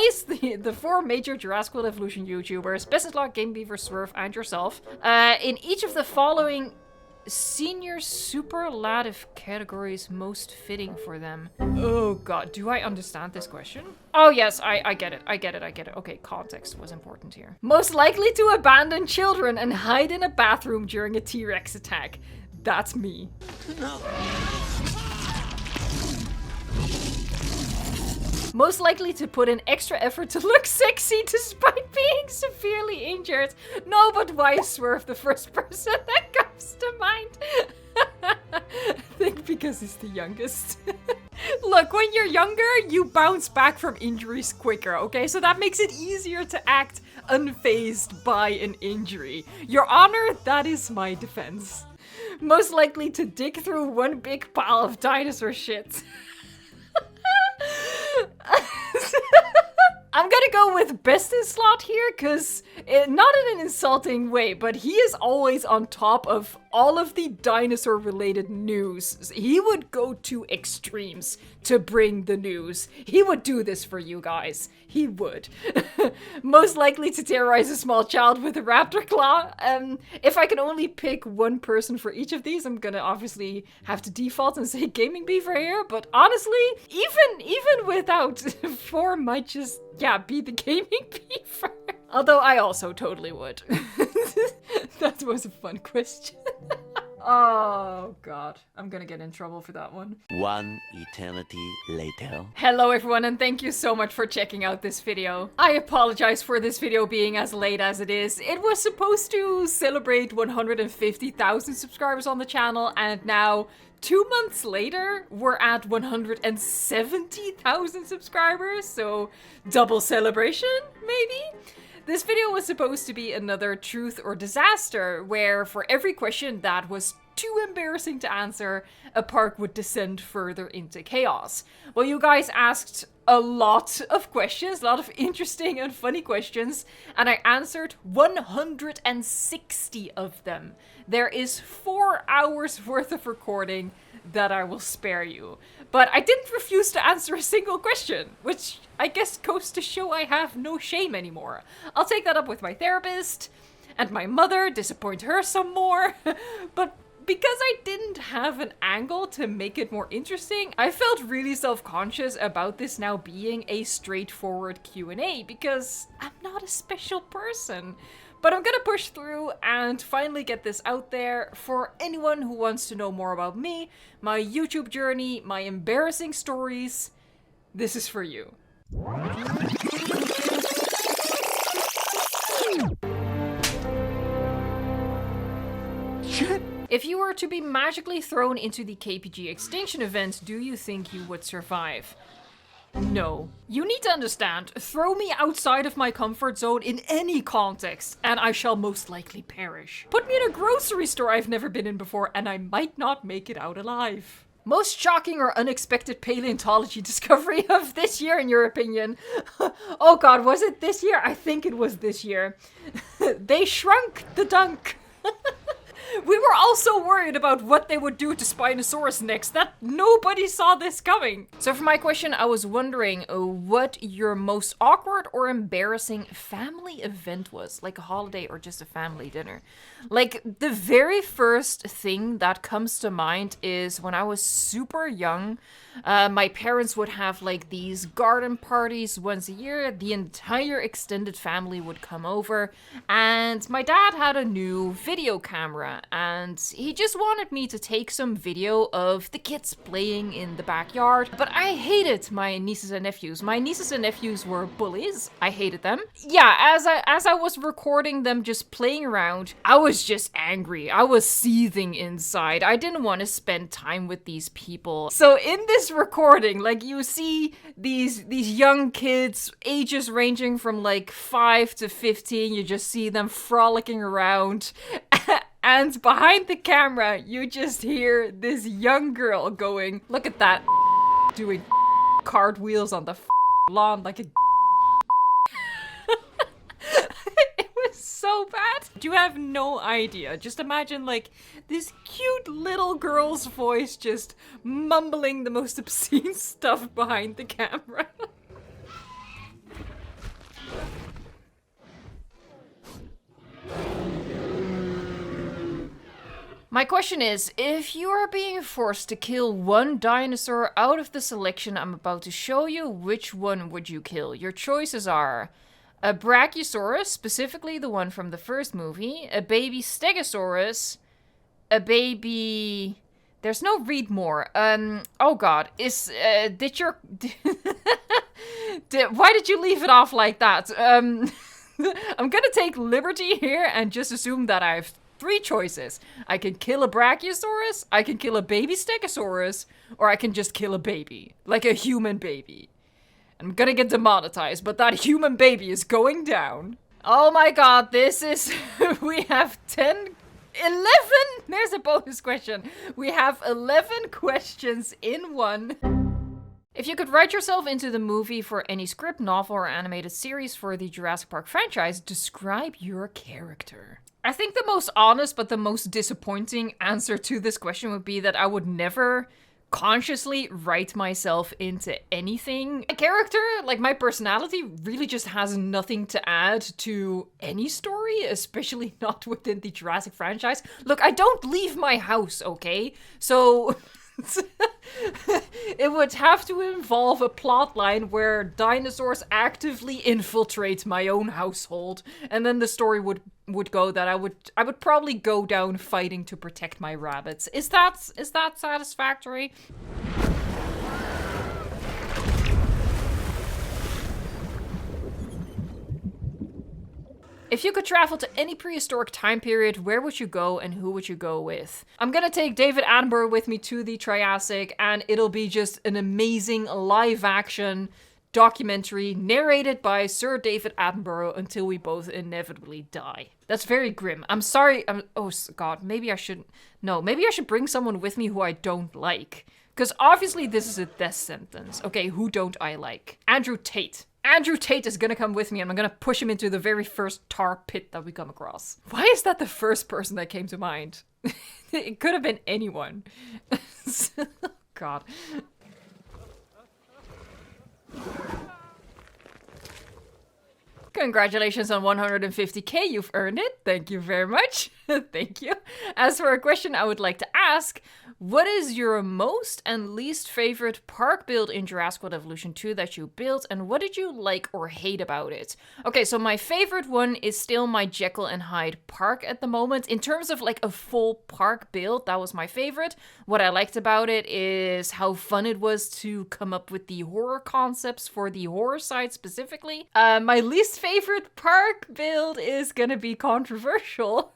guys, the four major Jurassic World Evolution YouTubers, Businesslog, Game Beaver, Swerve, and yourself, in each of the following senior superlative categories most fitting for them. Oh god, do I understand this question? Oh yes, I get it, I get it. Okay, context was important here. Most likely to abandon children and hide in a bathroom during a T-Rex attack. That's me. No. Most likely to put in extra effort to look sexy despite being severely injured. No, but why is Swerve the first person that comes to mind? I think because he's the youngest. Look, when you're younger, you bounce back from injuries quicker, okay? So that makes it easier to act unfazed by an injury. Your Honor, that is my defense. Most likely to dig through one big pile of dinosaur shit. I'm gonna go with best in slot here, because not in an insulting way, but he is always on top of all of the dinosaur related news. He would go to extremes to bring the news. He would do this for you guys. He would. Most likely to terrorize a small child with a raptor claw. If I can only pick one person for each of these, I'm gonna obviously have to default and say Gaming Beaver here, but honestly, even without, 4 might just, yeah, be the Gaming Beaver. Although I also totally would. That was a fun question. Oh god, I'm gonna get in trouble for that one. One eternity later. Hello everyone, and thank you so much for checking out this video. I apologize for this video being as late as it is. It was supposed to celebrate 150,000 subscribers on the channel, and now 2 months later, we're at 170,000 subscribers, so double celebration, maybe? This video was supposed to be another truth or disaster, where for every question that was too embarrassing to answer, a park would descend further into chaos. Well, you guys asked a lot of questions, a lot of interesting and funny questions, and I answered 160 of them. There is 4 hours worth of recording that I will spare you. But I didn't refuse to answer a single question, which I guess goes to show I have no shame anymore. I'll take that up with my therapist and my mother, disappoint her some more. But because I didn't have an angle to make it more interesting, I felt really self-conscious about this now being a straightforward Q&A because I'm not a special person. But I'm gonna push through and finally get this out there for anyone who wants to know more about me, my YouTube journey, my embarrassing stories. This is for you. Shit. If you were to be magically thrown into the KPG extinction event, do you think you would survive? No. You need to understand, throw me outside of my comfort zone in any context, and I shall most likely perish. Put me in a grocery store I've never been in before, and I might not make it out alive. Most shocking or unexpected paleontology discovery of this year, in your opinion? Oh god, was it this year? I think it was this year. They shrunk the dunk. We were also worried about what they would do to Spinosaurus next, that nobody saw this coming. So for my question, I was wondering what your most awkward or embarrassing family event was, like a holiday or just a family dinner. Like, the very first thing that comes to mind is when I was super young, my parents would have like these garden parties once a year. The entire extended family would come over, and my dad had a new video camera, and he just wanted me to take some video of the kids playing in the backyard. But I hated my nieces and nephews. My nieces and nephews were bullies. I hated them. Yeah, as I was recording them just playing around, I was just angry. I was seething inside. I didn't want to spend time with these people. So in this recording, like, you see these young kids, ages ranging from like 5 to 15. You just see them frolicking around. And behind the camera, you just hear this young girl going, look at that, doing cartwheels on the lawn like a It was so bad. You have no idea. Just imagine like this cute little girl's voice just mumbling the most obscene stuff behind the camera. My question is, if you are being forced to kill one dinosaur out of the selection I'm about to show you, which one would you kill? Your choices are a Brachiosaurus, specifically the one from the first movie, a baby Stegosaurus, a baby... There's no read more. Oh god, did your... Why did you leave it off like that? I'm gonna take liberty here and just assume that I have 3 choices. I can kill a Brachiosaurus, I can kill a baby Stegosaurus, or I can just kill a baby. Like a human baby. I'm gonna get demonetized, but that human baby is going down. Oh my god, this is... we have 11? There's a bonus question. We have 11 questions in one. If you could write yourself into the movie for any script, novel, or animated series for the Jurassic Park franchise, describe your character. I think the most honest but the most disappointing answer to this question would be that I would never consciously write myself into anything. My character, like my personality, really just has nothing to add to any story, especially not within the Jurassic franchise. Look, I don't leave my house, okay? So... it would have to involve a plot line where dinosaurs actively infiltrate my own household, and then the story would go that I would probably go down fighting to protect my rabbits. Is that satisfactory? If you could travel to any prehistoric time period, where would you go and who would you go with? I'm gonna take David Attenborough with me to the Triassic, and it'll be just an amazing live-action documentary narrated by Sir David Attenborough until we both inevitably die. That's very grim. I'm sorry. Oh god, maybe I shouldn't. No, maybe I should bring someone with me who I don't like. Because obviously this is a death sentence. Okay, who don't I like? Andrew Tate. Andrew Tate is gonna come with me and I'm gonna push him into the very first tar pit that we come across. Why is that the first person that came to mind? It could have been anyone. God. Congratulations on 150k, you've earned it. Thank you very much. Thank you. As for a question I would like to ask, what is your most and least favorite park build in Jurassic World Evolution 2 that you built, and what did you like or hate about it? Okay, so my favorite one is still my Jekyll and Hyde park at the moment. In terms of like a full park build, that was my favorite. What I liked about it is how fun it was to come up with the horror concepts for the horror side specifically. My least favorite park build is gonna be controversial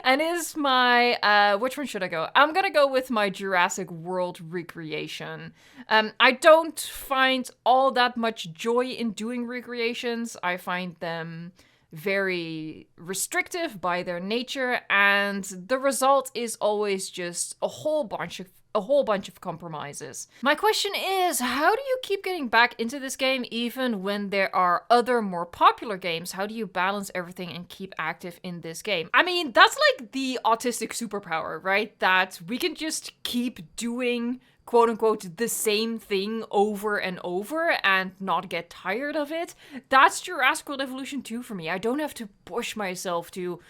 and is my, which one should I go? I'm gonna go with my Jurassic World recreation. I don't find all that much joy in doing recreations. I find them very restrictive by their nature, and the result is always just a whole bunch of compromises. My question is, how do you keep getting back into this game even when there are other more popular games? How do you balance everything and keep active in this game? I mean, that's like the autistic superpower, right? That we can just keep doing quote unquote the same thing over and over and not get tired of it. That's Jurassic World Evolution 2 for me. I don't have to push myself to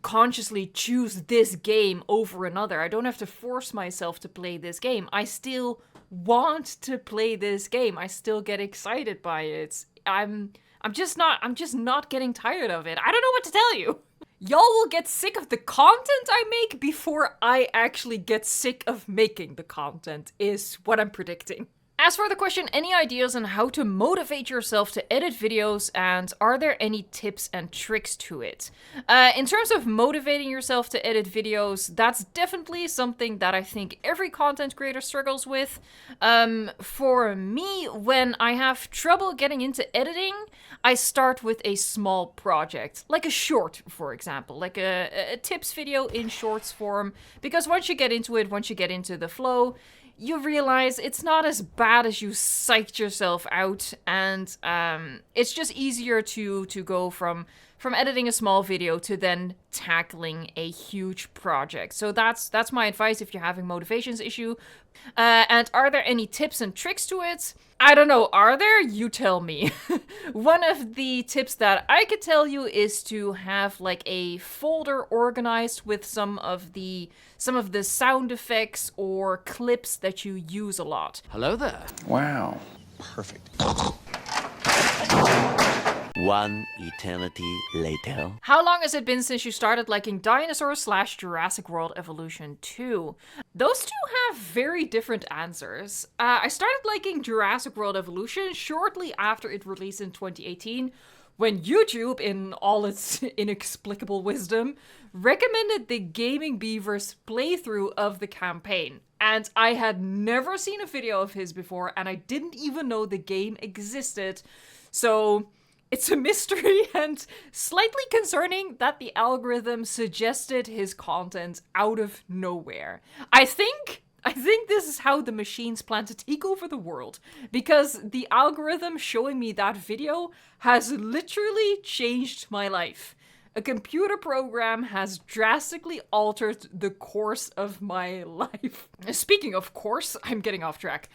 consciously choose this game over another. I don't have to force myself to play this game. I still want to play this game. I still get excited by it. I'm just not getting tired of it. I don't know what to tell you. Y'all will get sick of the content I make before I actually get sick of making the content, is what I'm predicting. As for the question, any ideas on how to motivate yourself to edit videos, and are there any tips and tricks to it? In terms of motivating yourself to edit videos, that's definitely something that I think every content creator struggles with. For me, when I have trouble getting into editing, I start with a small project, like a short, for example, like a tips video in shorts form, because once you get into it, once you get into the flow, you realize it's not as bad as you psyched yourself out, and it's just easier to go from from editing a small video to then tackling a huge project. So that's my advice if you're having motivations issue. And are there any tips and tricks to it? I don't know. Are there? You tell me. One of the tips that I could tell you is to have like a folder organized with some of the sound effects or clips that you use a lot. Hello there. Wow. Perfect. One eternity later. How long has it been since you started liking dinosaurs / Jurassic World Evolution 2? Those two have very different answers. I started liking Jurassic World Evolution shortly after it released in 2018, when YouTube, in all its inexplicable wisdom, recommended the Gaming Beaver's playthrough of the campaign. And I had never seen a video of his before, and I didn't even know the game existed. So it's a mystery and slightly concerning that the algorithm suggested his content out of nowhere. I think this is how the machines plan to take over the world, because the algorithm showing me that video has literally changed my life. A computer program has drastically altered the course of my life. Speaking of course, I'm getting off track.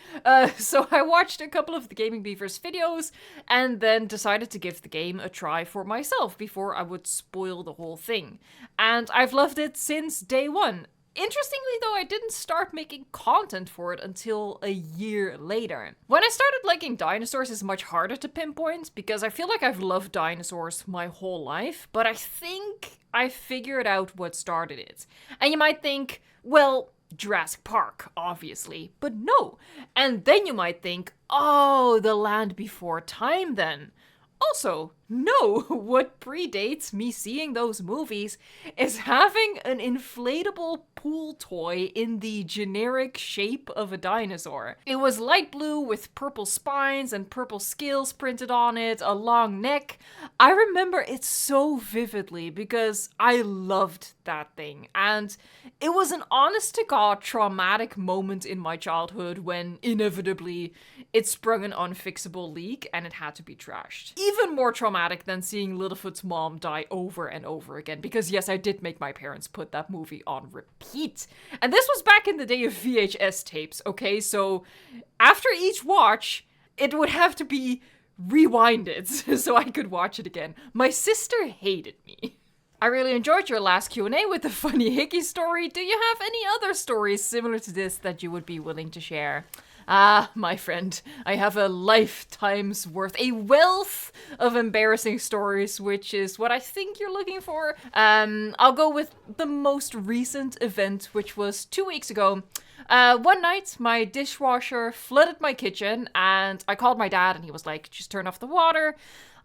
So I watched a couple of the Gaming Beavers videos and then decided to give the game a try for myself before I would spoil the whole thing. And I've loved it since day one. Interestingly though, I didn't start making content for it until a year later. When I started liking dinosaurs is much harder to pinpoint because I feel like I've loved dinosaurs my whole life, but I think I figured out what started it. And you might think, well, Jurassic Park, obviously, but no. And then you might think, oh, The Land Before Time then. Also, no, what predates me seeing those movies is having an inflatable pool toy in the generic shape of a dinosaur. It was light blue with purple spines and purple scales printed on it, a long neck. I remember it so vividly because I loved that thing, and it was an honest-to-God traumatic moment in my childhood when, inevitably, it sprung an unfixable leak and it had to be trashed. Even more traumatic than seeing Littlefoot's mom die over and over again, because yes, I did make my parents put that movie on repeat. And this was back in the day of VHS tapes, okay? So after each watch, it would have to be rewinded so I could watch it again. My sister hated me. I really enjoyed your last Q&A with the funny hickey story. Do you have any other stories similar to this that you would be willing to share? Ah, my friend, I have a lifetime's worth, a wealth of embarrassing stories, which is what I think you're looking for. I'll go with the most recent event, which was 2 weeks ago. One night, my dishwasher flooded my kitchen, and I called my dad, and he was like, just turn off the water.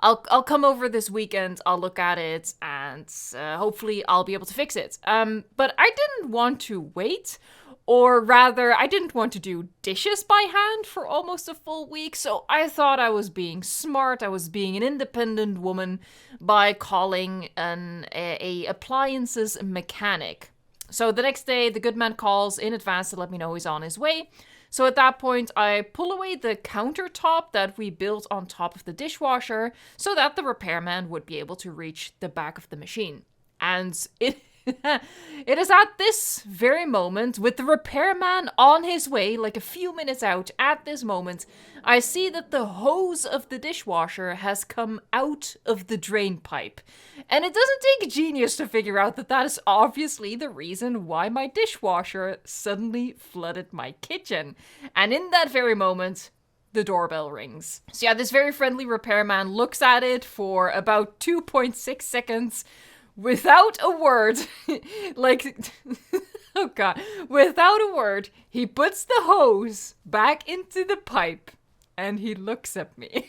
I'll come over this weekend, I'll look at it, and hopefully I'll be able to fix it. But I didn't want to wait. Or rather, I didn't want to do dishes by hand for almost a full week, so I thought I was being smart, I was being an independent woman by calling a appliances mechanic. So the next day, the good man calls in advance to let me know he's on his way. So at that point, I pull away the countertop that we built on top of the dishwasher so that the repairman would be able to reach the back of the machine. And it is at this very moment, with the repairman on his way, like a few minutes out, at this moment, I see that the hose of the dishwasher has come out of the drain pipe. And it doesn't take a genius to figure out that that is obviously the reason why my dishwasher suddenly flooded my kitchen. And in that very moment, the doorbell rings. So yeah, this very friendly repairman looks at it for about 2.6 seconds, without a word, like, oh god, without a word, he puts the hose back into the pipe and he looks at me.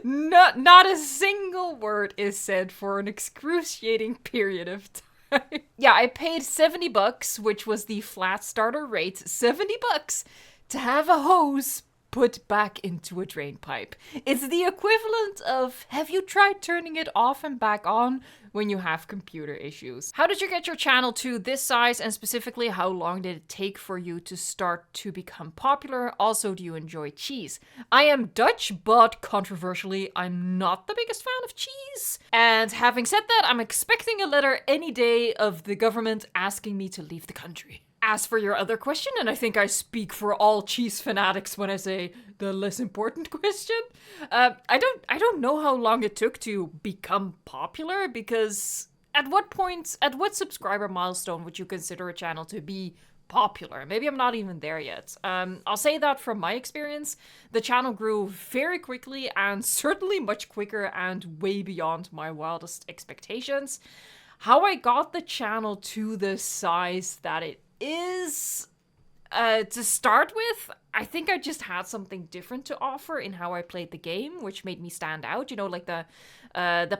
Not a single word is said for an excruciating period of time. Yeah, I paid $70, which was the flat starter rate, $70 to have a hose put back into a drain pipe. It's the equivalent of, have you tried turning it off and back on when you have computer issues? How did you get your channel to this size, and specifically how long did it take for you to start to become popular? Also, do you enjoy cheese? I am Dutch, but controversially, I'm not the biggest fan of cheese. And having said that, I'm expecting a letter any day of the government asking me to leave the country. As for your other question, and I think I speak for all cheese fanatics when I say the less important question, I don't know how long it took to become popular, because at what subscriber milestone would you consider a channel to be popular? Maybe I'm not even there yet. I'll say that from my experience, the channel grew very quickly, and certainly much quicker and way beyond my wildest expectations. How I got the channel to the size that it is, to start with, I think I just had something different to offer in how I played the game, which made me stand out. You know, like the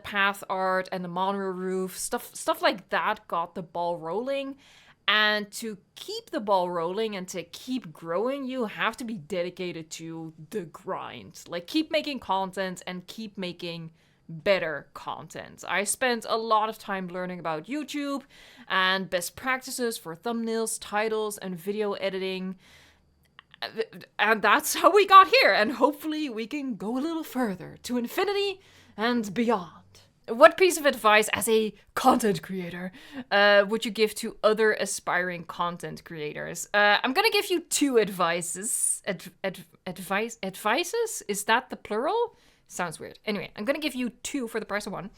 path art and the mono roof, stuff like that got the ball rolling. And to keep the ball rolling and to keep growing, you have to be dedicated to the grind. Like, keep making content and keep making better content. I spent a lot of time learning about YouTube and best practices for thumbnails, titles, and video editing. And that's how we got here, and hopefully we can go a little further to infinity and beyond. What piece of advice as a content creator would you give to other aspiring content creators? I'm gonna give you two advices. Advices? Is that the plural? Sounds weird. Anyway, I'm gonna give you two for the price of one.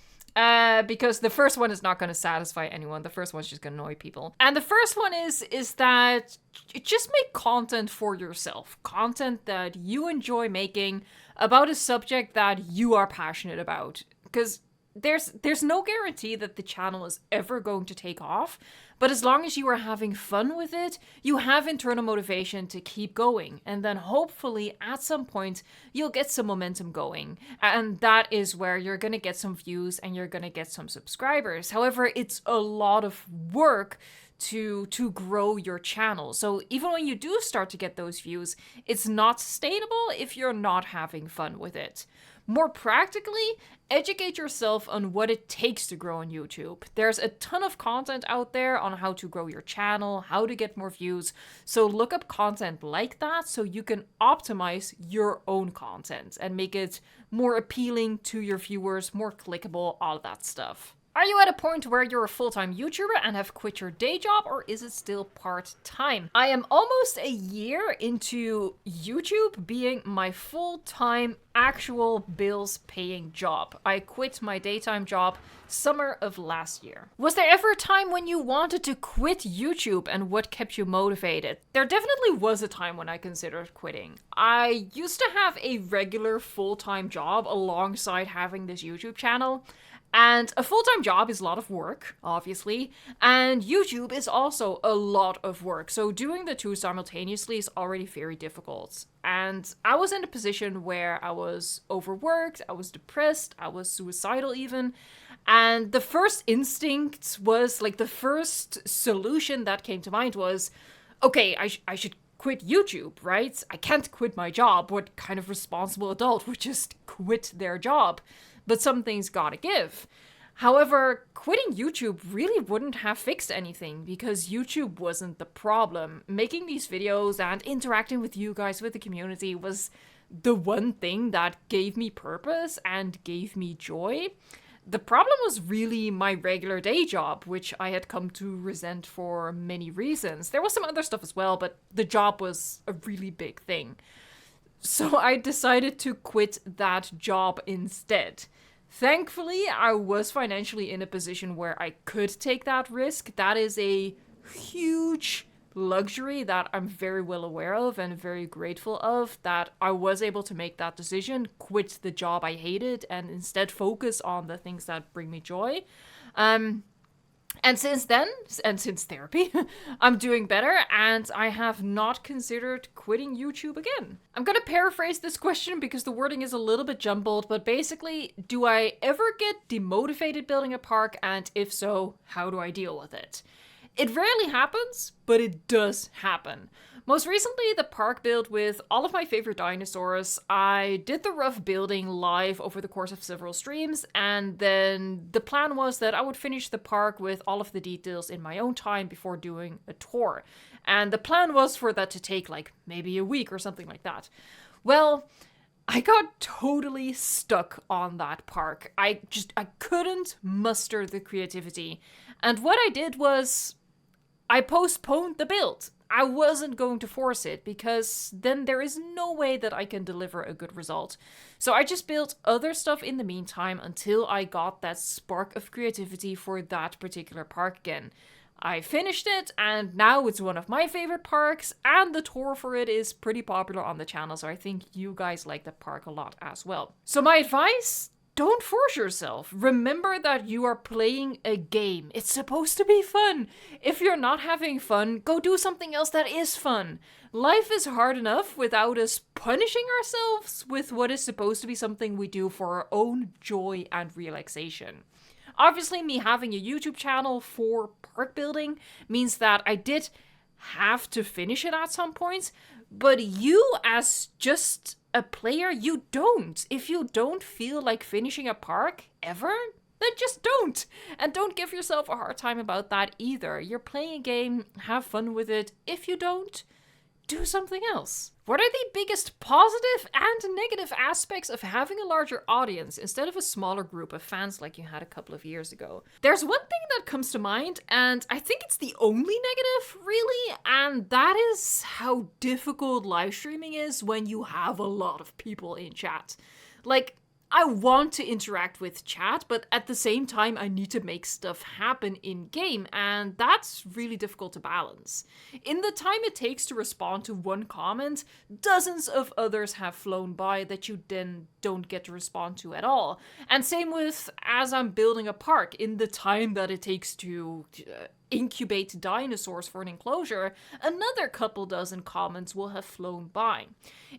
Because the first one is not gonna satisfy anyone. The first one's just gonna annoy people. And the first one is that just make content for yourself. Content that you enjoy making about a subject that you are passionate about. Because there's no guarantee that the channel is ever going to take off, but as long as you are having fun with it, you have internal motivation to keep going, and then hopefully at some point you'll get some momentum going, and that is where you're gonna get some views and you're gonna get some subscribers. However, it's a lot of work to grow your channel. So even when you do start to get those views, it's not sustainable if you're not having fun with it. More practically, educate yourself on what it takes to grow on YouTube. There's a ton of content out there on how to grow your channel, how to get more views. So look up content like that so you can optimize your own content and make it more appealing to your viewers, more clickable, all of that stuff. Are you at a point where you're a full-time YouTuber and have quit your day job, or is it still part-time? I am almost a year into YouTube being my full-time, actual bills-paying job. I quit my daytime job summer of last year. Was there ever a time when you wanted to quit YouTube, and what kept you motivated? There definitely was a time when I considered quitting. I used to have a regular full-time job alongside having this YouTube channel. And a full-time job is a lot of work, obviously, and YouTube is also a lot of work, so doing the two simultaneously is already very difficult. And I was in a position where I was overworked, I was depressed, I was suicidal even, and the first instinct was, like, the first solution that came to mind was, okay, I should quit YouTube, right? I can't quit my job. What kind of responsible adult would just quit their job? But something's gotta give. However, quitting YouTube really wouldn't have fixed anything because YouTube wasn't the problem. Making these videos and interacting with you guys, with the community, was the one thing that gave me purpose and gave me joy. The problem was really my regular day job, which I had come to resent for many reasons. There was some other stuff as well, but the job was a really big thing. So I decided to quit that job instead. Thankfully, I was financially in a position where I could take that risk. That is a huge luxury that I'm very well aware of and very grateful of, that I was able to make that decision, quit the job I hated, and instead focus on the things that bring me joy. And since then, and since therapy, I'm doing better, and I have not considered quitting YouTube again. I'm gonna paraphrase this question because the wording is a little bit jumbled, but basically, do I ever get demotivated building a park, and if so, how do I deal with it? It rarely happens, but it does happen. Most recently, the park build with all of my favorite dinosaurs. I did the rough building live over the course of several streams, and then the plan was that I would finish the park with all of the details in my own time before doing a tour. And the plan was for that to take like maybe a week or something like that. Well, I got totally stuck on that park. I couldn't muster the creativity. And what I did was I postponed the build. I wasn't going to force it because then there is no way that I can deliver a good result. So I just built other stuff in the meantime until I got that spark of creativity for that particular park again. I finished it, and now it's one of my favorite parks, and the tour for it is pretty popular on the channel, so I think you guys like the park a lot as well. So my advice? Don't force yourself. Remember that you are playing a game. It's supposed to be fun. If you're not having fun, go do something else that is fun. Life is hard enough without us punishing ourselves with what is supposed to be something we do for our own joy and relaxation. Obviously, me having a YouTube channel for park building means that I did have to finish it at some points, but you as just a player, you don't. If you don't feel like finishing a park ever, then just don't. And don't give yourself a hard time about that either. You're playing a game, have fun with it. If you don't, do something else. What are the biggest positive and negative aspects of having a larger audience instead of a smaller group of fans like you had a couple of years ago? There's one thing that comes to mind, and I think it's the only negative, really, and that is how difficult live streaming is when you have a lot of people in chat. Like, I want to interact with chat, but at the same time, I need to make stuff happen in-game, and that's really difficult to balance. In the time it takes to respond to one comment, dozens of others have flown by that you then don't get to respond to at all. And same with as I'm building a park, in the time that it takes to incubate dinosaurs for an enclosure, another couple dozen comments will have flown by.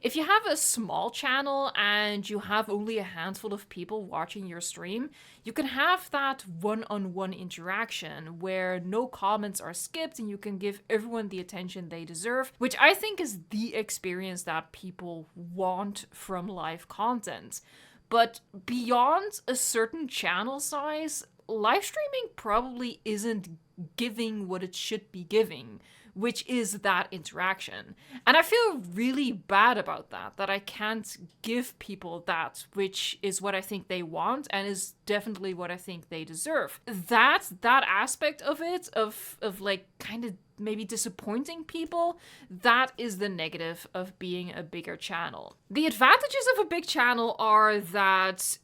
If you have a small channel and you have only a handful of people watching your stream, you can have that one-on-one interaction where no comments are skipped and you can give everyone the attention they deserve, which I think is the experience that people want from live content. But beyond a certain channel size, live streaming probably isn't giving what it should be giving, which is that interaction. And I feel really bad about that I can't give people that, which is what I think they want and is definitely what I think they deserve. That aspect of it, of like kind of maybe disappointing people, that is the negative of being a bigger channel. The advantages of a big channel are that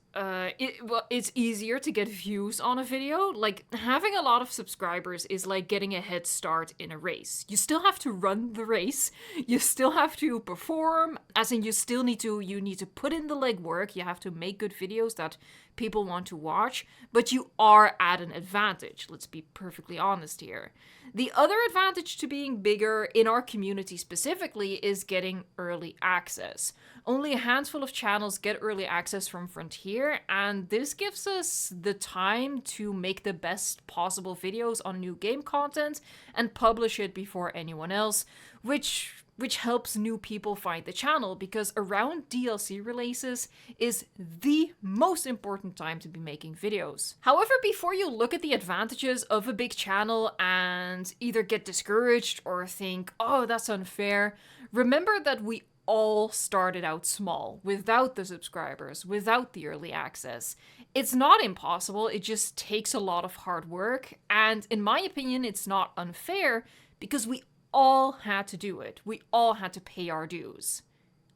it's easier to get views on a video. Like, having a lot of subscribers is like getting a head start in a race. You still have to run the race. You still have to perform, as in you need to put in the legwork. You have to make good videos that people want to watch, but you are at an advantage. Let's be perfectly honest here. The other advantage to being bigger in our community specifically is getting early access. Only a handful of channels get early access from Frontier, and this gives us the time to make the best possible videos on new game content and publish it before anyone else, which helps new people find the channel, because around DLC releases is the most important time to be making videos. However, before you look at the advantages of a big channel and either get discouraged or think, oh, that's unfair, remember that we all started out small, without the subscribers, without the early access. It's not impossible, it just takes a lot of hard work, and in my opinion, it's not unfair, because we all had to do it. We all had to pay our dues.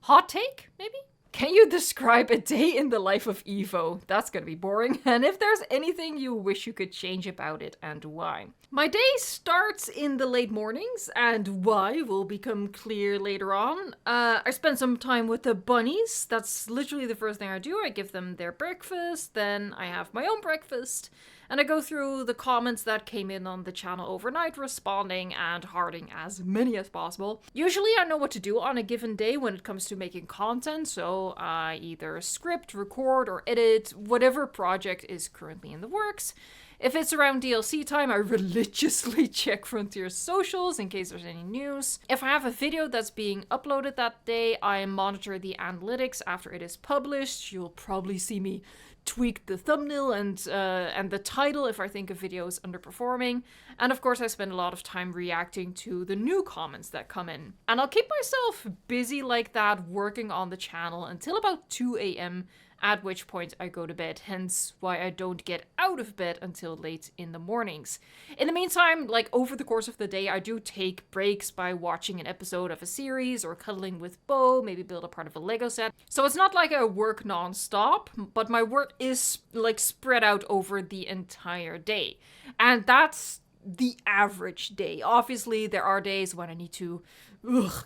Hot take, maybe? Can you describe a day in the life of Evo? That's gonna be boring. And if there's anything you wish you could change about it, and why? My day starts in the late mornings, and why will become clear later on. I spend some time with the bunnies. That's literally the first thing I do. I give them their breakfast, then I have my own breakfast, and I go through the comments that came in on the channel overnight, responding and hearting as many as possible. Usually I know what to do on a given day when it comes to making content, so I either script, record, or edit whatever project is currently in the works. If it's around DLC time, I religiously check Frontier's socials in case there's any news. If I have a video that's being uploaded that day, I monitor the analytics after it is published. You'll probably see me tweak the thumbnail and the title if I think a video is underperforming. And of course I spend a lot of time reacting to the new comments that come in. And I'll keep myself busy like that working on the channel until about 2 a.m, at which point I go to bed, hence why I don't get out of bed until late in the mornings. In the meantime, like over the course of the day, I do take breaks by watching an episode of a series or cuddling with Bo, maybe build a part of a Lego set. So it's not like I work non-stop, but my work is like spread out over the entire day. And that's the average day. Obviously, there are days when I need to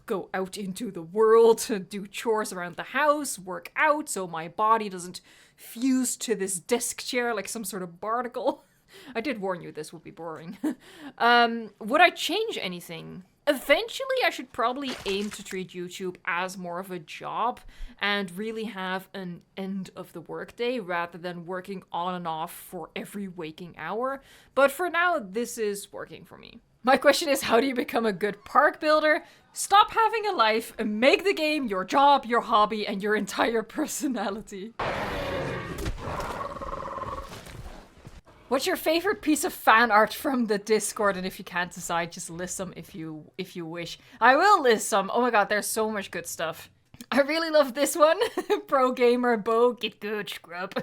go out into the world to do chores around the house, work out so my body doesn't fuse to this desk chair like some sort of barnacle. I did warn you this would be boring. Would I change anything? Eventually, I should probably aim to treat YouTube as more of a job and really have an end of the workday rather than working on and off for every waking hour. But for now, this is working for me. My question is, how do you become a good park builder? Stop having a life and make the game your job, your hobby, and your entire personality. What's your favorite piece of fan art from the Discord? And if you can't decide, just list some if you wish. I will list some. Oh my god, there's so much good stuff. I really love this one. Pro gamer Bo, get good, scrub.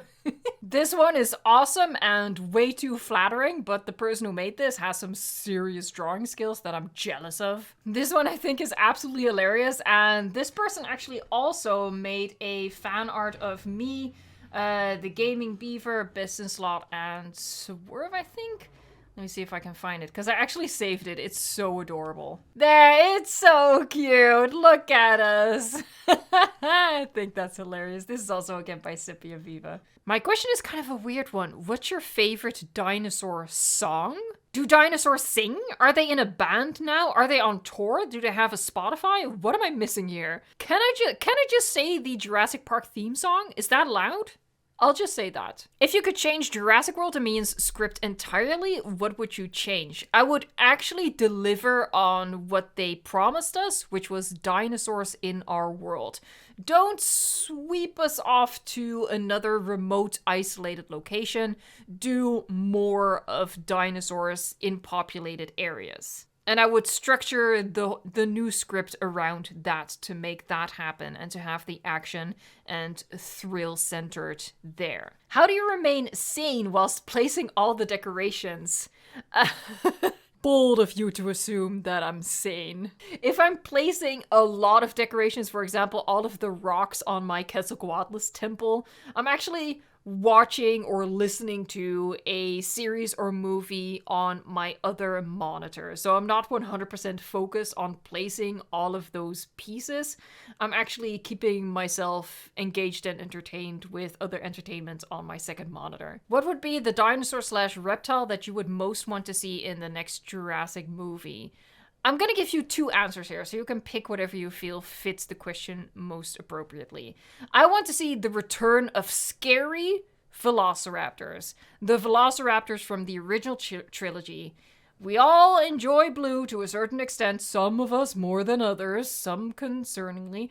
This one is awesome and way too flattering, but the person who made this has some serious drawing skills that I'm jealous of. This one I think is absolutely hilarious, and this person actually also made a fan art of me, the Gaming Beaver, Business Slot, and Swerve, I think? Let me see if I can find it, because I actually saved it. It's so adorable. There, it's so cute. Look at us. I think that's hilarious. This is also, again, by Scipia Viva. My question is kind of a weird one. What's your favorite dinosaur song? Do dinosaurs sing? Are they in a band now? Are they on tour? Do they have a Spotify? What am I missing here? Can I just say the Jurassic Park theme song? Is that allowed? I'll just say that. If you could change Jurassic World Dominion's script entirely, what would you change? I would actually deliver on what they promised us, which was dinosaurs in our world. Don't sweep us off to another remote, isolated location. Do more of dinosaurs in populated areas. And I would structure the new script around that to make that happen and to have the action and thrill centered there. How do you remain sane whilst placing all the decorations? Bold of you to assume that I'm sane. If I'm placing a lot of decorations, for example, all of the rocks on my Quetzalcoatlus temple, I'm actually watching or listening to a series or movie on my other monitor. So I'm not 100% focused on placing all of those pieces. I'm actually keeping myself engaged and entertained with other entertainment on my second monitor. What would be the dinosaur / reptile that you would most want to see in the next Jurassic movie? I'm gonna give you two answers here, so you can pick whatever you feel fits the question most appropriately. I want to see the return of scary velociraptors. The velociraptors from the original trilogy. We all enjoy blue to a certain extent, some of us more than others, some concerningly.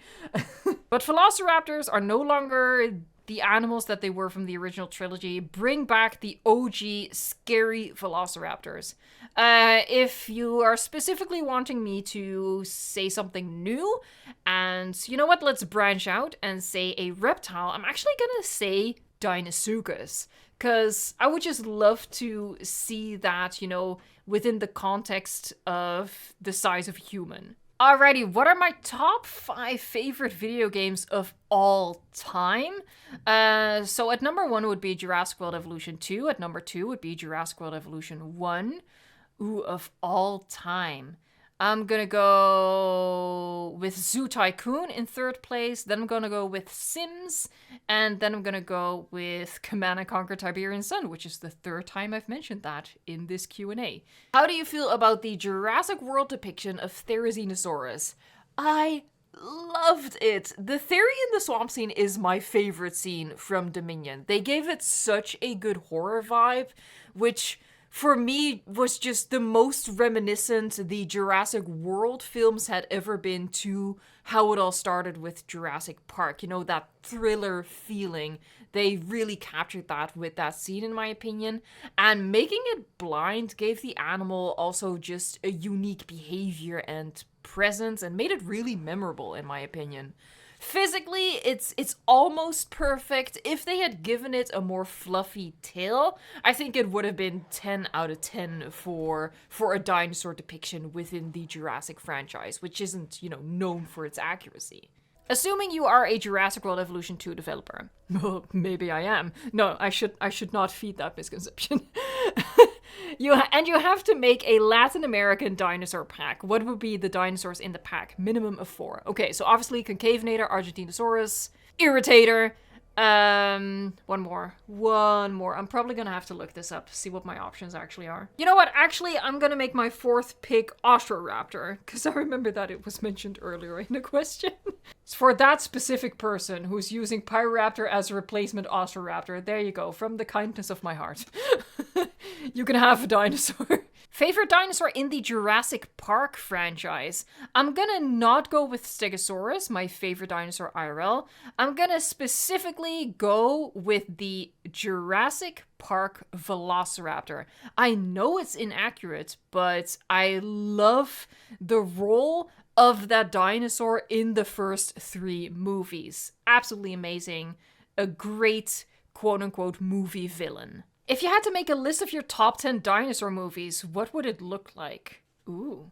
But velociraptors are no longer the animals that they were from the original trilogy. Bring back the OG scary velociraptors. If you are specifically wanting me to say something new, and you know what, let's branch out and say a reptile, I'm actually gonna say Deinosuchus, because I would just love to see that, you know, within the context of the size of a human. Alrighty, what are my top 5 favorite video games of all time? So at number 1 would be Jurassic World Evolution 2. At number 2 would be Jurassic World Evolution 1. Ooh, of all time. I'm gonna go with Zoo Tycoon in 3rd place. Then I'm gonna go with Sims. And then I'm gonna go with Command & Conquer Tiberian Sun, which is the 3rd time I've mentioned that in this Q&A. How do you feel about the Jurassic World depiction of Therizinosaurus? I loved it. The theory in the swamp scene is my favorite scene from Dominion. They gave it such a good horror vibe, which for me was just the most reminiscent the Jurassic World films had ever been to how it all started with Jurassic Park. You know, that thriller feeling. They really captured that with that scene, in my opinion. And making it blind gave the animal also just a unique behavior and presence and made it really memorable, in my opinion. Physically, it's almost perfect. If they had given it a more fluffy tail, I think it would have been 10 out of 10 for a dinosaur depiction within the Jurassic franchise, which isn't, known for its accuracy. Assuming you are a Jurassic World Evolution 2 developer. Well, maybe I am. No, I should not feed that misconception. You have to make a Latin American dinosaur pack. What would be the dinosaurs in the pack? Minimum of 4. Okay, so obviously Concavenator, Argentinosaurus, Irritator. One more. I'm probably gonna have to look this up to see what my options actually are. You know what? Actually, I'm gonna make my 4th pick Ostroraptor, because I remember that it was mentioned earlier in the question. It's for that specific person who's using Pyroraptor as a replacement Ostroraptor. There you go, from the kindness of my heart. You can have a dinosaur. Favorite dinosaur in the Jurassic Park franchise? I'm gonna not go with Stegosaurus, my favorite dinosaur IRL. I'm gonna specifically go with the Jurassic Park Velociraptor. I know it's inaccurate, but I love the role of that dinosaur in the first 3 movies. Absolutely amazing. A great quote-unquote movie villain. If you had to make a list of your top 10 dinosaur movies, what would it look like? Ooh.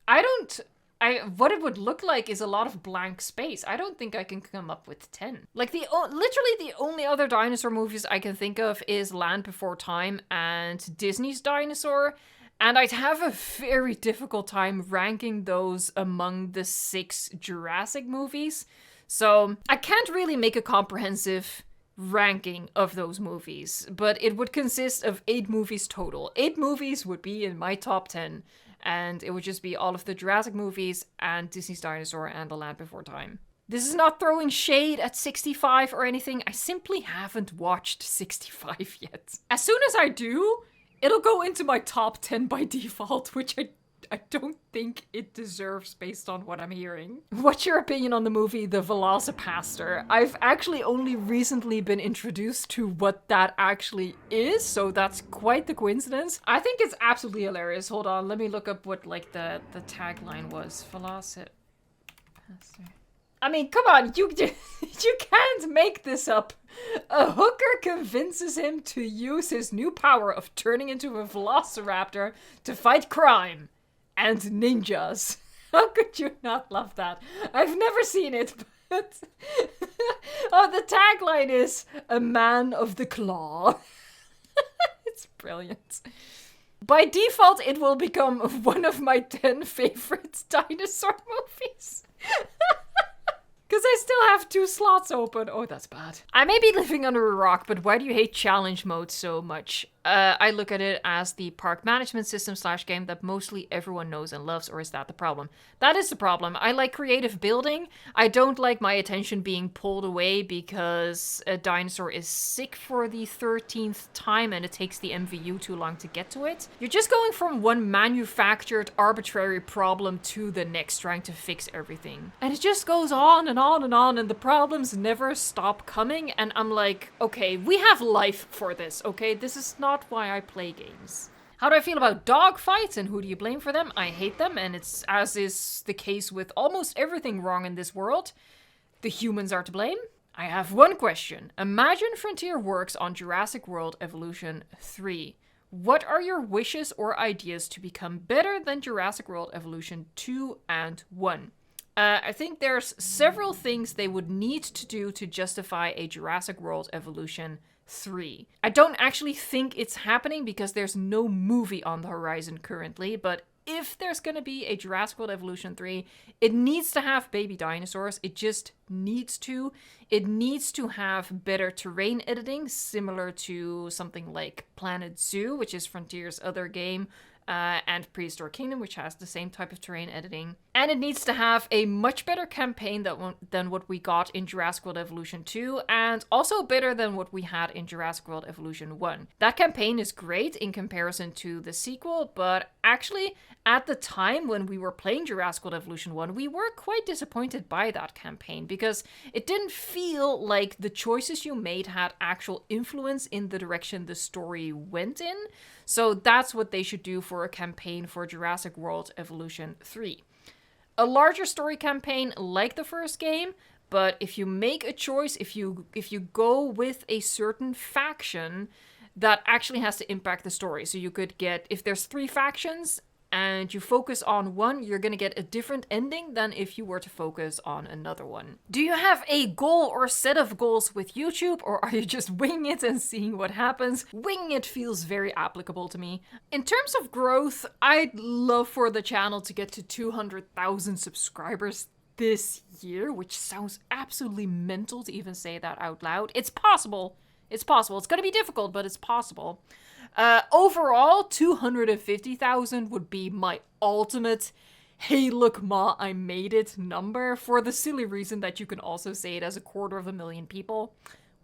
What it would look like is a lot of blank space. I don't think I can come up with 10. Like, literally the only other dinosaur movies I can think of is Land Before Time and Disney's Dinosaur. And I'd have a very difficult time ranking those among the 6 Jurassic movies. So I can't really make a comprehensive ranking of those movies, but it would consist of 8 movies total. 8 movies would be in my top 10, and it would just be all of the Jurassic movies and Disney's Dinosaur and The Land Before Time. This is not throwing shade at 65 or anything. I simply haven't watched 65 yet. As soon as I do, it'll go into my top 10 by default, which I don't think it deserves based on what I'm hearing. What's your opinion on the movie The Velocipaster? I've actually only recently been introduced to what that actually is, so that's quite the coincidence. I think it's absolutely hilarious. Hold on, let me look up what like the tagline was. Velocipaster. I mean, come on, you can't make this up. A hooker convinces him to use his new power of turning into a velociraptor to fight crime and ninjas. How could you not love that? I've never seen it, but... Oh, the tagline is, a man of the claw. It's brilliant. By default, it will become one of my 10 favorite dinosaur movies. Because I still have 2 slots open. Oh, that's bad. I may be living under a rock, but why do you hate challenge mode so much? I look at it as the park management system / game that mostly everyone knows and loves, or is that the problem? That is the problem. I like creative building. I don't like my attention being pulled away because a dinosaur is sick for the 13th time and it takes the MVU too long to get to it. You're just going from one manufactured arbitrary problem to the next, trying to fix everything. And it just goes on and on and on, and the problems never stop coming, and I'm like, okay, we have life for this, okay? This is not why I play games. How do I feel about dog fights and who do you blame for them? I hate them, and it's, as is the case with almost everything wrong in this world, the humans are to blame. I have one question. Imagine Frontier works on Jurassic World Evolution 3. What are your wishes or ideas to become better than Jurassic World Evolution 2 and 1? I think there's several things they would need to do to justify a Jurassic World Evolution 3. I don't actually think it's happening because there's no movie on the horizon currently, but if there's gonna be a Jurassic World Evolution 3, it needs to have baby dinosaurs. It just needs to. It needs to have better terrain editing, similar to something like Planet Zoo, which is Frontier's other game, and Prehistoric Kingdom, which has the same type of terrain editing. And it needs to have a much better campaign than what we got in Jurassic World Evolution 2, and also better than what we had in Jurassic World Evolution 1. That campaign is great in comparison to the sequel, but actually, at the time when we were playing Jurassic World Evolution 1, we were quite disappointed by that campaign, because it didn't feel like the choices you made had actual influence in the direction the story went in. So that's what they should do for a campaign for Jurassic World Evolution 3. A larger story campaign like the first game, but if you make a choice, if you go with a certain faction, that actually has to impact the story. So you could get, if there's 3 factions and you focus on one, you're gonna get a different ending than if you were to focus on another one. Do you have a goal or set of goals with YouTube, or are you just winging it and seeing what happens? Winging it feels very applicable to me. In terms of growth, I'd love for the channel to get to 200,000 subscribers this year, which sounds absolutely mental to even say that out loud. It's possible. It's possible. It's gonna be difficult, but it's possible. Overall, 250,000 would be my ultimate, hey look ma, I made it number, for the silly reason that you can also say it as 250,000 people,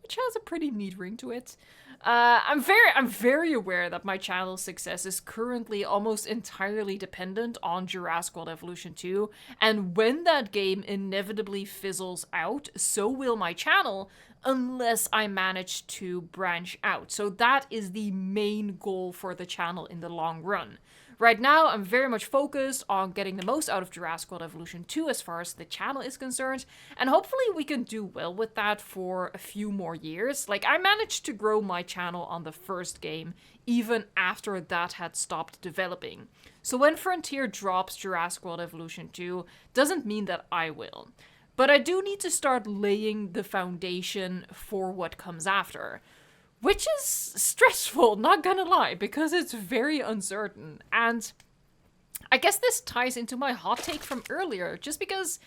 which has a pretty neat ring to it. I'm very aware that my channel's success is currently almost entirely dependent on Jurassic World Evolution 2, and when that game inevitably fizzles out, so will my channel, unless I manage to branch out. So that is the main goal for the channel in the long run. Right now, I'm very much focused on getting the most out of Jurassic World Evolution 2 as far as the channel is concerned, and hopefully we can do well with that for a few more years. Like, I managed to grow my channel on the first game, even after that had stopped developing. So when Frontier drops Jurassic World Evolution 2, doesn't mean that I will. But I do need to start laying the foundation for what comes after. Which is stressful, not gonna lie, because it's very uncertain. And I guess this ties into my hot take from earlier. Just because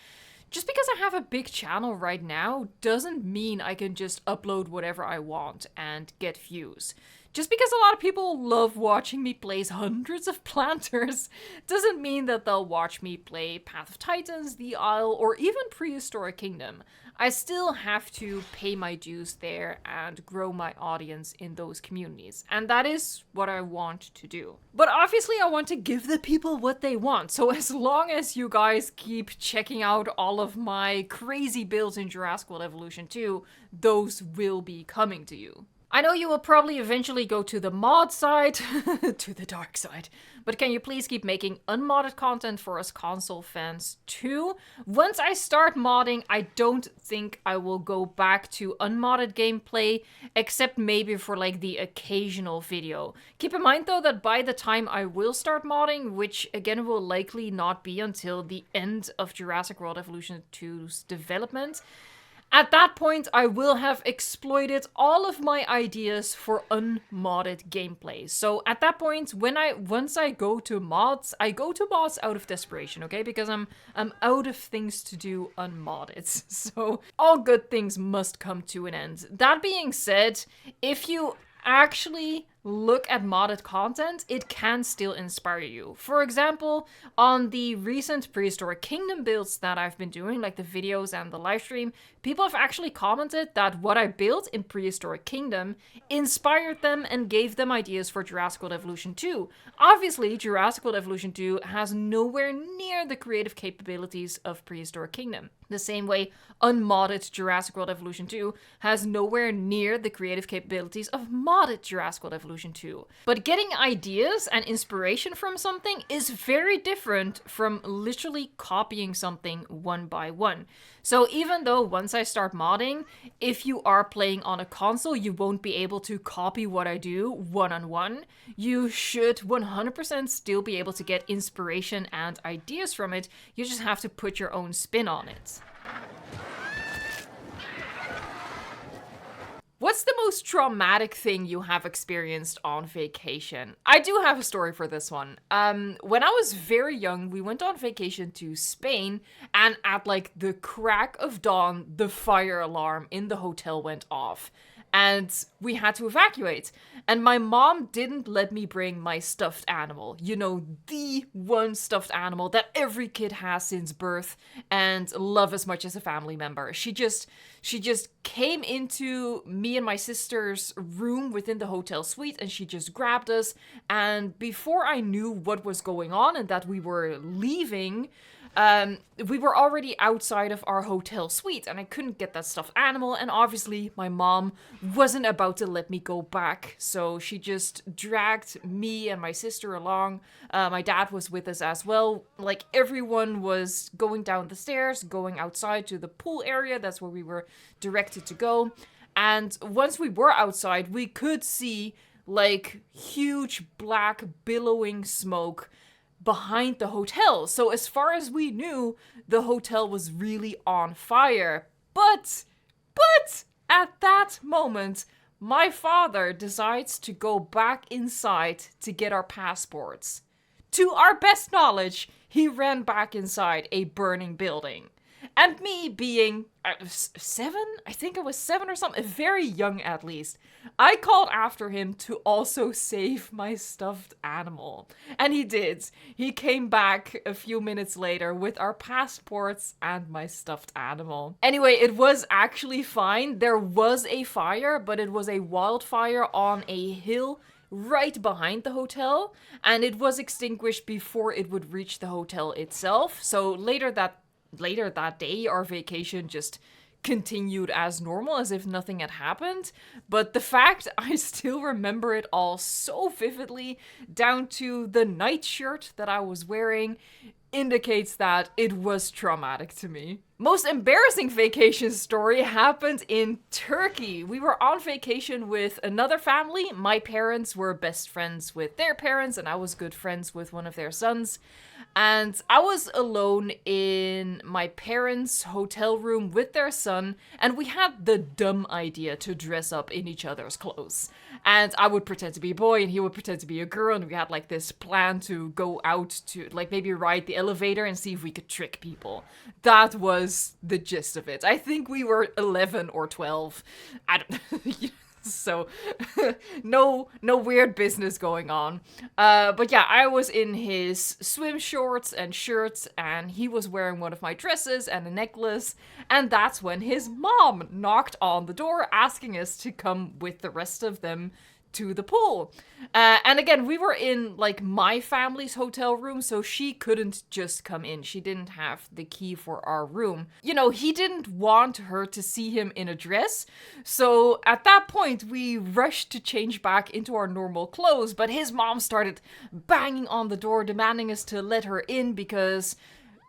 I have a big channel right now doesn't mean I can just upload whatever I want and get views. Just because a lot of people love watching me place hundreds of planters doesn't mean that they'll watch me play Path of Titans, The Isle, or even Prehistoric Kingdom. I still have to pay my dues there and grow my audience in those communities. And that is what I want to do. But obviously I want to give the people what they want. So as long as you guys keep checking out all of my crazy builds in Jurassic World Evolution 2, those will be coming to you. I know you will probably eventually go to the mod side, to the dark side, but can you please keep making unmodded content for us console fans too? Once I start modding, I don't think I will go back to unmodded gameplay, except maybe for like the occasional video. Keep in mind though that by the time I will start modding, which again will likely not be until the end of Jurassic World Evolution 2's development, at that point, I will have exploited all of my ideas for unmodded gameplay. So at that point, once I go to mods out of desperation, okay? Because I'm out of things to do unmodded. So all good things must come to an end. That being said, if you actually look at modded content, it can still inspire you. For example, on the recent Prehistoric Kingdom builds that I've been doing, like the videos and the live stream, people have actually commented that what I built in Prehistoric Kingdom inspired them and gave them ideas for Jurassic World Evolution 2. Obviously, Jurassic World Evolution 2 has nowhere near the creative capabilities of Prehistoric Kingdom. The same way unmodded Jurassic World Evolution 2 has nowhere near the creative capabilities of modded Jurassic World Evolution 2. But getting ideas and inspiration from something is very different from literally copying something one by one. So even though once I start modding, if you are playing on a console, you won't be able to copy what I do one-on-one, you should 100% still be able to get inspiration and ideas from it. You just have to put your own spin on it. What's the most traumatic thing you have experienced on vacation? I do have a story for this one. When I was very young, we went on vacation to Spain, and at like the crack of dawn, the fire alarm in the hotel went off. and we had to evacuate. And my mom didn't let me bring my stuffed animal. You know, the one stuffed animal that every kid has since birth and love as much as a family member. She just came into me and my sister's room within the hotel suite, and she just grabbed us. And before I knew what was going on and that we were leaving, we were already outside of our hotel suite, and I couldn't get that stuffed animal, and obviously my mom wasn't about to let me go back, so she just dragged me and my sister along. My dad was with us as well. Like, everyone was going down the stairs, going outside to the pool area. That's where we were directed to go. And once we were outside, we could see, like, huge black billowing smoke behind the hotel. So as far as we knew, the hotel was really on fire. But at that moment, my father decides to go back inside to get our passports. To our best knowledge, he ran back inside a burning building. And me being 7? I think I was 7 or something, very young at least. I called after him to also save my stuffed animal. And he did. He came back a few minutes later with our passports and my stuffed animal. Anyway, it was actually fine. There was a fire, but it was a wildfire on a hill right behind the hotel. And it was extinguished before it would reach the hotel itself. So later that day, our vacation just continued as normal, as if nothing had happened. But the fact I still remember it all so vividly, down to the nightshirt that I was wearing, indicates that it was traumatic to me. Most embarrassing vacation story happened in Turkey. We were on vacation with another family. My parents were best friends with their parents, and I was good friends with one of their sons. And I was alone in my parents' hotel room with their son, and we had the dumb idea to dress up in each other's clothes. And I would pretend to be a boy, and he would pretend to be a girl, and we had like this plan to go out to like maybe ride the elevator and see if we could trick people. That was the gist of it. I think we were 11 or 12. I don't so no weird business going on. But yeah, I was in his swim shorts and shirts, and he was wearing one of my dresses and a necklace, and that's when his mom knocked on the door asking us to come with the rest of them to the pool. And again, we were in like my family's hotel room, so she couldn't just come in. She didn't have the key for our room. You know, he didn't want her to see him in a dress. So at that point, we rushed to change back into our normal clothes, but his mom started banging on the door, demanding us to let her in because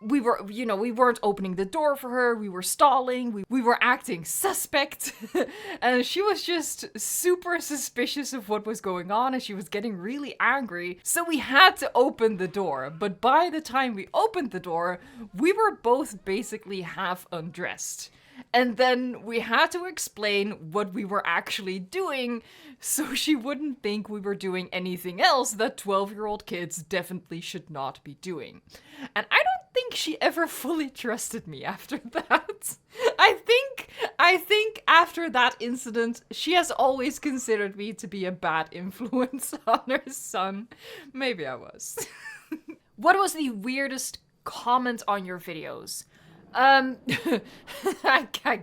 we weren't opening the door for her. We were stalling. We were acting suspect. And she was just super suspicious of what was going on, and she was getting really angry. So we had to open the door. But by the time we opened the door, we were both basically half undressed. And then we had to explain what we were actually doing so she wouldn't think we were doing anything else that 12-year-old kids definitely should not be doing. And I don't think she ever fully trusted me after that. I think after that incident, she has always considered me to be a bad influence on her son. Maybe I was. What was the weirdest comment on your videos? I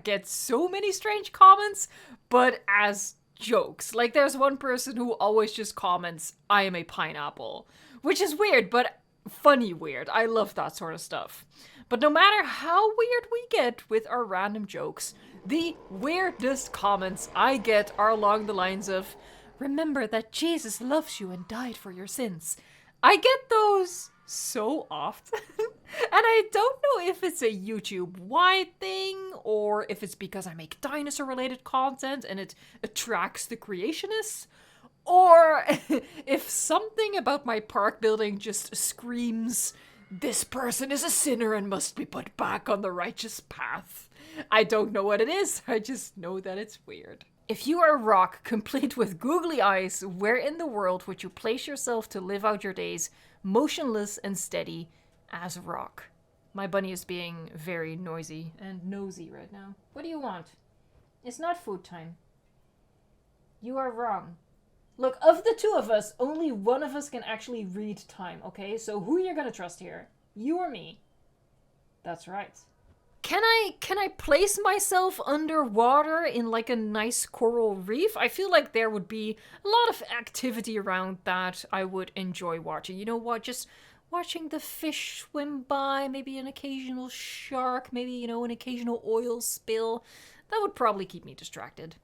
get so many strange comments, but as jokes. Like, there's one person who always just comments, "I am a pineapple," which is weird, but funny weird. I love that sort of stuff. But no matter how weird we get with our random jokes, the weirdest comments I get are along the lines of, "Remember that Jesus loves you and died for your sins." I get those so often. And I don't know if it's a YouTube-wide thing or if it's because I make dinosaur-related content and it attracts the creationists, or if something about my park building just screams, "This person is a sinner and must be put back on the righteous path." I don't know what it is, I just know that it's weird. If you are a rock complete with googly eyes, where in the world would you place yourself to live out your days motionless and steady as a rock? My bunny is being very noisy and nosy right now. What do you want? It's not food time. You are wrong. Look, of the two of us, only one of us can actually read time, okay? So who you're gonna trust here? You or me? That's right. Can I place myself underwater in like a nice coral reef? I feel like there would be a lot of activity around that I would enjoy watching. You know what? Just watching the fish swim by, maybe an occasional shark, maybe, you know, an occasional oil spill. That would probably keep me distracted.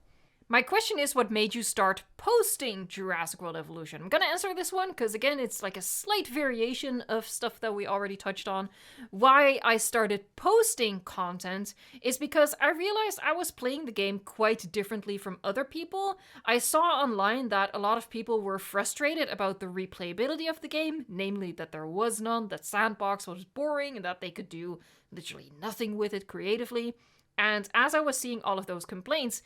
My question is, what made you start posting Jurassic World Evolution? I'm gonna answer this one because, again, it's like a slight variation of stuff that we already touched on. Why I started posting content is because I realized I was playing the game quite differently from other people. I saw online that a lot of people were frustrated about the replayability of the game, namely that there was none, that Sandbox was boring, and that they could do literally nothing with it creatively. And as I was seeing all of those complaints,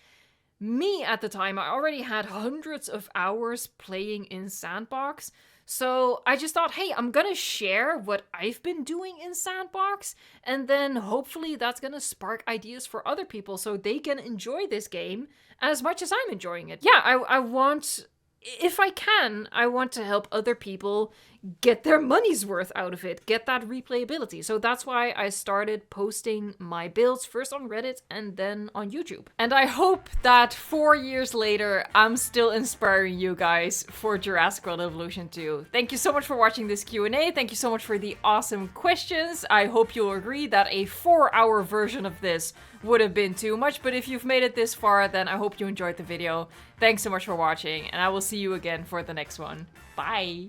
me at the time, I already had hundreds of hours playing in Sandbox, so I just thought, hey, I'm gonna share what I've been doing in Sandbox, and then hopefully that's gonna spark ideas for other people so they can enjoy this game as much as I'm enjoying it. Yeah, I want, if I can, I want to help other people get their money's worth out of it, get that replayability. So that's why I started posting my builds first on Reddit and then on YouTube. And I hope that 4 years later, I'm still inspiring you guys for Jurassic World Evolution 2. Thank you so much for watching this Q&A. Thank you so much for the awesome questions. I hope you'll agree that a 4-hour version of this would have been too much, but if you've made it this far, then I hope you enjoyed the video. Thanks so much for watching, and I will see you again for the next one. Bye!